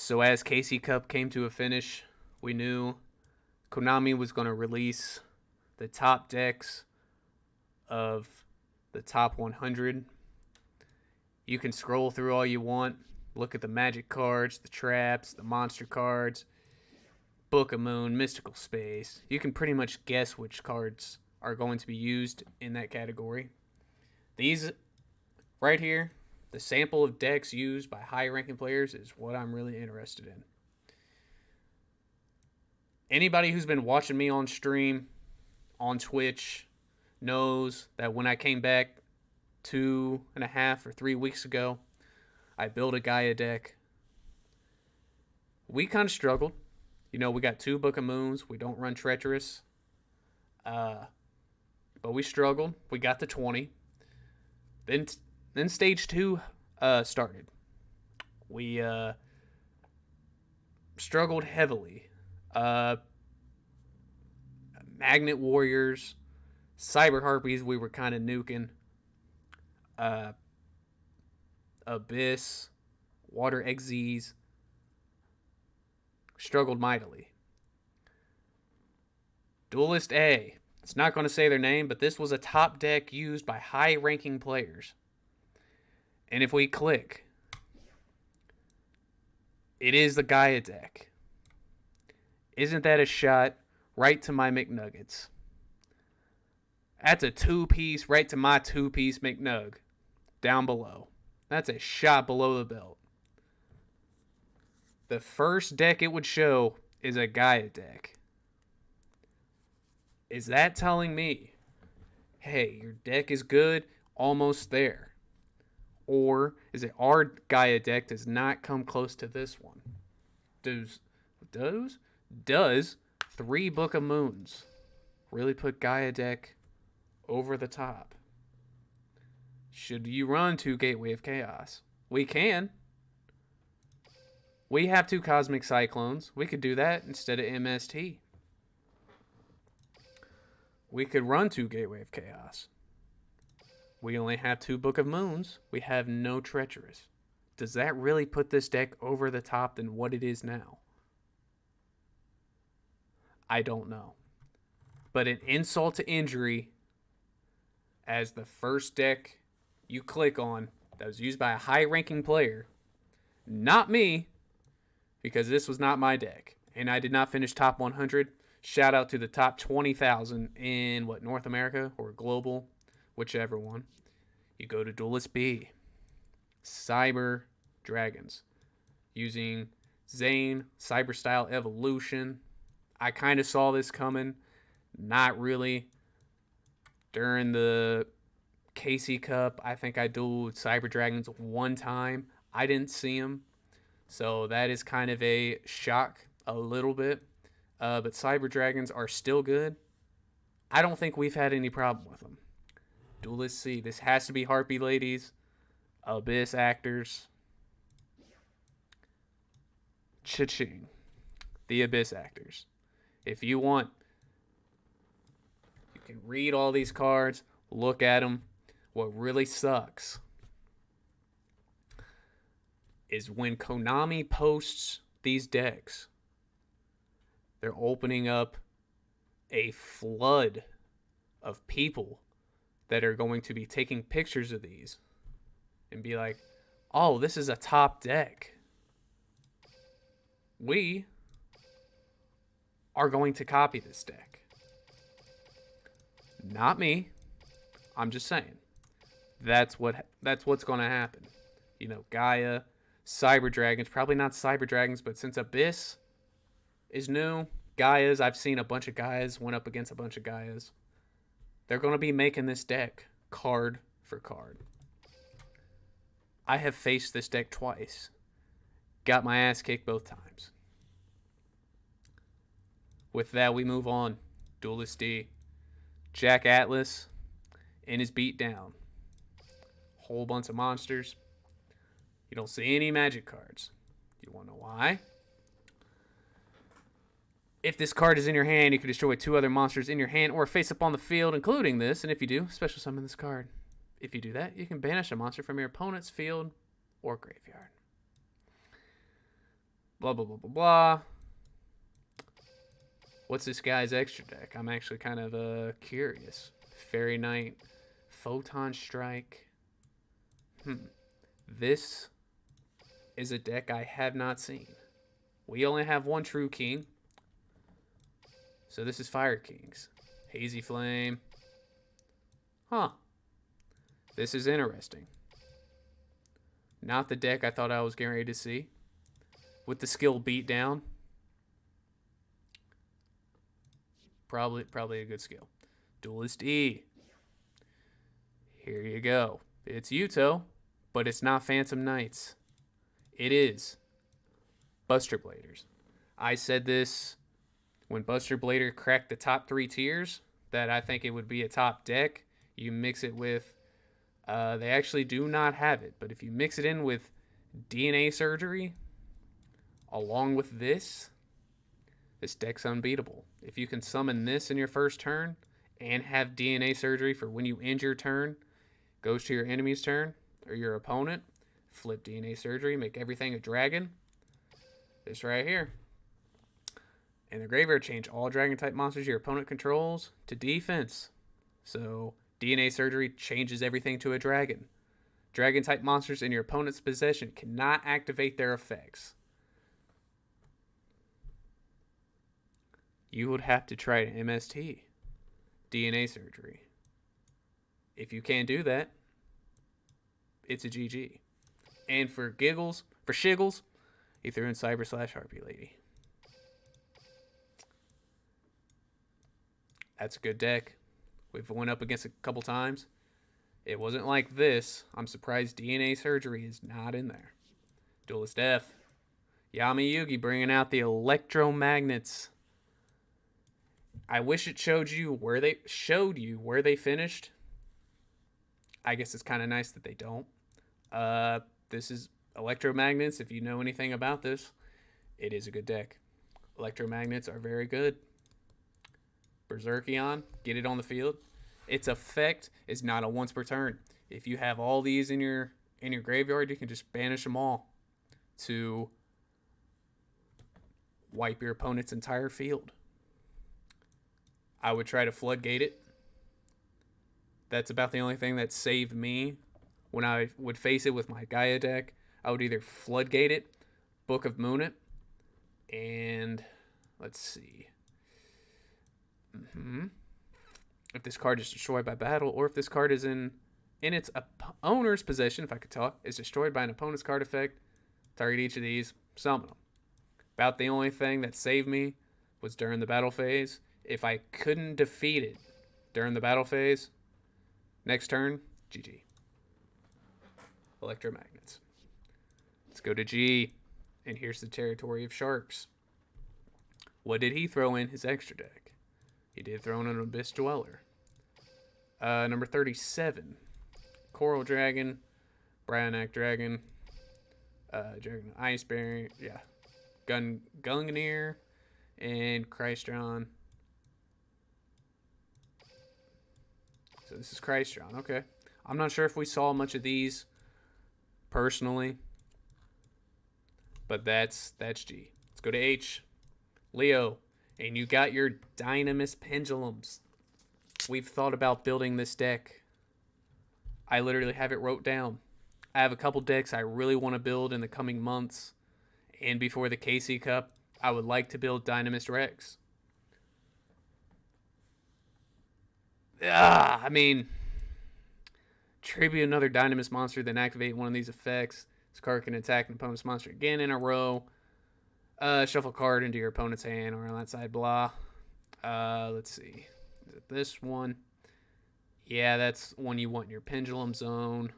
So as Casey Cup came to a finish, we knew Konami was going to release the top decks of the top 100. You can scroll through all you want, look at the magic cards, the traps, the monster cards, Book of Moon, Mystical Space. You can pretty much guess which cards are going to be used in that category. These right here, the sample of decks used by high-ranking players, is what I'm really interested in. Anybody who's been watching me on stream, on Twitch, knows that when I came back 2.5 or 3 weeks ago, I built a Gaia deck. We kind of struggled. You know, we got 2 Book of Moons. We don't run Treacherous. But we struggled. We got to 20. Then stage 2 started. We struggled heavily. Magnet Warriors, Cyber Harpies, we were kind of nuking. Abyss, Water Exes, struggled mightily. Duelist A, it's not going to say their name, but this was a top deck used by high-ranking players. And if we click, it is the Gaia deck. Isn't that a shot right to my McNuggets? That's a 2-piece right to my 2-piece McNug down below. That's a shot below the belt. The first deck it would show is a Gaia deck. Is that telling me, hey, your deck is good, almost there? Or is it our Gaia deck does not come close to this one? Does 3 Book of Moons really put Gaia deck over the top? Should you run 2 Gateway of Chaos? We can. We have 2 Cosmic Cyclones. We could do that instead of MST. We could run 2 Gateway of Chaos. We only have 2 Book of Moons. We have no Treacherous. Does that really put this deck over the top than what it is now? I don't know. But an insult to injury as the first deck you click on that was used by a high-ranking player, not me, because this was not my deck. And I did not finish top 100. Shout out to the top 20,000 in, North America or global, whichever one. You go to Duelist B, Cyber Dragons, using Zane, Cyber Style Evolution. I kind of saw this coming. Not really. During the Casey Cup, I think I dueled Cyber Dragons 1 time. I didn't see him. So that is kind of a shock a little bit. But Cyber Dragons are still good. I don't think we've had any problem with them. Duelist C. This has to be Harpy Ladies. Abyss Actors. Cha-ching. The Abyss Actors. If you want, you can read all these cards, look at them. What really sucks is when Konami posts these decks, they're opening up a flood of people that are going to be taking pictures of these and be like, oh, this is a top deck. We are going to copy this deck. Not me. I'm just saying. That's what's going to happen. You know, Gaia, Cyber Dragons, probably not Cyber Dragons, but since Abyss is new, Gaias, I've seen a bunch of Gaias went up against a bunch of Gaias. They're going to be making this deck card for card. I have faced this deck twice. Got my ass kicked both times. With that, we move on. Duelist D. Jack Atlas in his beatdown. Whole bunch of monsters. You don't see any magic cards. Do you want to know why? If this card is in your hand, you can destroy 2 other monsters in your hand or face up on the field, including this. And if you do, special summon this card. If you do that, you can banish a monster from your opponent's field or graveyard. Blah, blah, blah, blah, blah. What's this guy's extra deck? I'm actually kind of curious. Fairy Knight, Photon Strike. This is a deck I have not seen. We only have one True King. So this is Fire Kings. Hazy Flame. Huh. This is interesting. Not the deck I thought I was getting ready to see. With the skill beat down. Probably a good skill. Duelist E. Here you go. It's Yuto, but it's not Phantom Knights. It is Buster Bladers. I said this when Buster Blader cracked the top 3 tiers, that I think it would be a top deck. You mix it with, they actually do not have it, but if you mix it in with DNA Surgery, along with this deck's unbeatable. If you can summon this in your first turn and have DNA Surgery for when you end your turn, goes to your enemy's turn or your opponent, flip DNA Surgery, make everything a dragon. This right here. In the graveyard, change all dragon type monsters your opponent controls to defense. So DNA Surgery changes everything to a dragon. Dragon type monsters in your opponent's possession cannot activate their effects. You would have to try an MST, DNA Surgery. If you can't do that, it's a GG. And for giggles, for shiggles, he threw in Cyber/Harpy Lady. That's a good deck. We've went up against it a couple times. It wasn't like this. I'm surprised DNA Surgery is not in there. Duelist F. Yami Yugi bringing out the electromagnets. I wish it showed you where they finished. I guess it's kind of nice that they don't. This is electromagnets. If you know anything about this, it is a good deck. Electromagnets are very good. Berserkion, get it on the field. Its effect is not a once per turn. If you have all these in your graveyard, you can just banish them all to wipe your opponent's entire field. I would try to floodgate it. That's about the only thing that saved me when I would face it with my Gaia deck. I would either floodgate it, Book of Moon it, and let's see. If this card is destroyed by battle, or if this card is in its owner's possession, if I could talk, is destroyed by an opponent's card effect, target each of these, summon them. About the only thing that saved me was during the battle phase. If I couldn't defeat it during the battle phase, next turn, GG. Electromagnets. Let's go to G, and here's the territory of sharks. What did he throw in his extra deck? He did throw in an Abyss Dweller. Number 37. Coral Dragon, Bryonac Dragon, Dragon Ice Bearing, yeah. Gungnir, and Christron. So this is Christron, okay. I'm not sure if we saw much of these personally, but that's G. Let's go to H. Leo, and you got your Dynamis Pendulums. We've thought about building this deck. I literally have it wrote down. I have a couple decks I really want to build in the coming months, and before the KC Cup, I would like to build Dynamis Rex. I mean, tribute another Dynamis monster, then activate one of these effects. This card can attack an opponent's monster again in a row. Shuffle card into your opponent's hand or on that side, blah. Let's see. Is it this one? Yeah, that's one you want in your Pendulum Zone.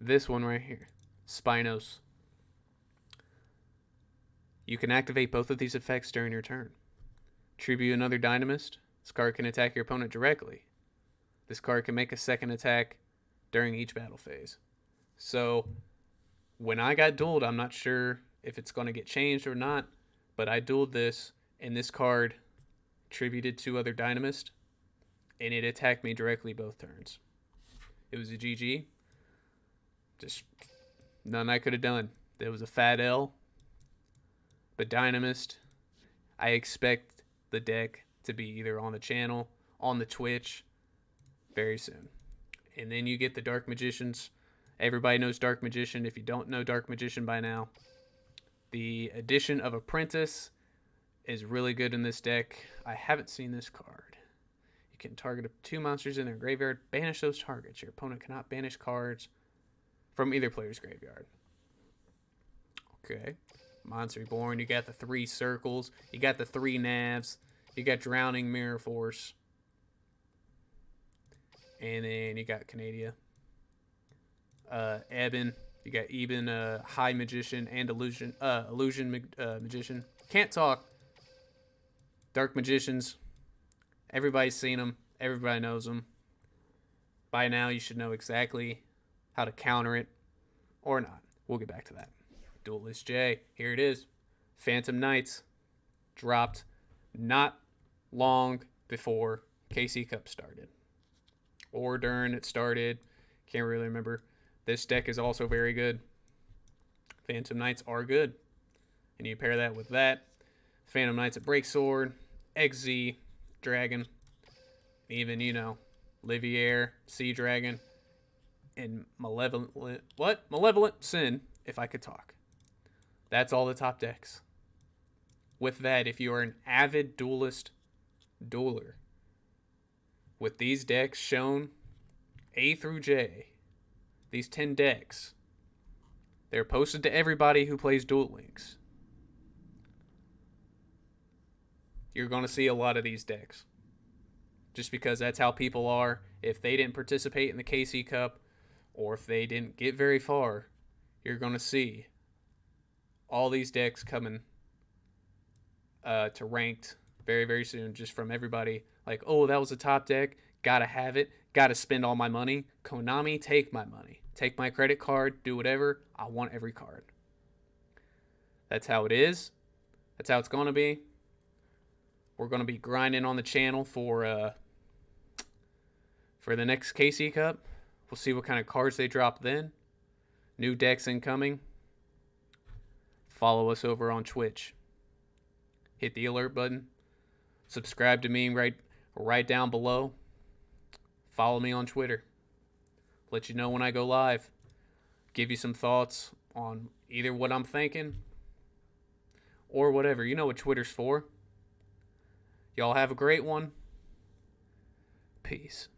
This one right here. Spinos. You can activate both of these effects during your turn. Tribute another Dynamist. This card can attack your opponent directly. This card can make a second attack during each battle phase. So, when I got dueled, I'm not sure if it's going to get changed or not, but I dueled this, and this card tributed 2 other Dynamist, and it attacked me directly both turns. It was a GG. Just None I could have done. There was a fat L. But Dynamist, I expect the deck to be either on the channel, on the Twitch, very soon. And then you get the Dark Magicians. Everybody knows Dark Magician. If you don't know Dark Magician by now, the addition of Apprentice is really good in this deck. I haven't seen this card. You can target 2 monsters in their graveyard. Banish those targets. Your opponent cannot banish cards from either player's graveyard. Okay. Monster Reborn. You got the 3 circles. You got the 3 navs. You got Drowning Mirror Force. And then you got Canadia. Eben. You got Eben, High Magician, and Illusion Magician. Can't talk. Dark Magicians. Everybody's seen them. Everybody knows them. By now, you should know exactly how to counter it. Or not. We'll get back to that. Duelist J. Here it is. Phantom Knights. Dropped not long before KC Cup started. Or during it started. Can't really remember. This deck is also very good. Phantom Knights are good. And you pair that with that. Phantom Knights at Breaksword. XZ Dragon. Even, Livier, Sea Dragon. And Malevolent Sin, if I could talk. That's all the top decks. With that, if you are an avid duelist dueler, with these decks shown, A through J, these 10 decks, they're posted to everybody who plays Duel Links. You're going to see a lot of these decks. Just because that's how people are. If they didn't participate in the KC Cup, or if they didn't get very far, you're going to see all these decks coming to ranked very, very soon, just from everybody. Like, oh, that was a top deck. Gotta have it. Gotta spend all my money. Konami, take my money. Take my credit card. Do whatever. I want every card. That's how it is. That's how it's going to be. We're going to be grinding on the channel for the next KC Cup. We'll see what kind of cards they drop then. New decks incoming. Follow us over on Twitch. Hit the alert button. Subscribe to me right down below. Follow me on Twitter. Let you know when I go live. Give you some thoughts on either what I'm thinking or whatever. You know what Twitter's for. Y'all have a great one. Peace.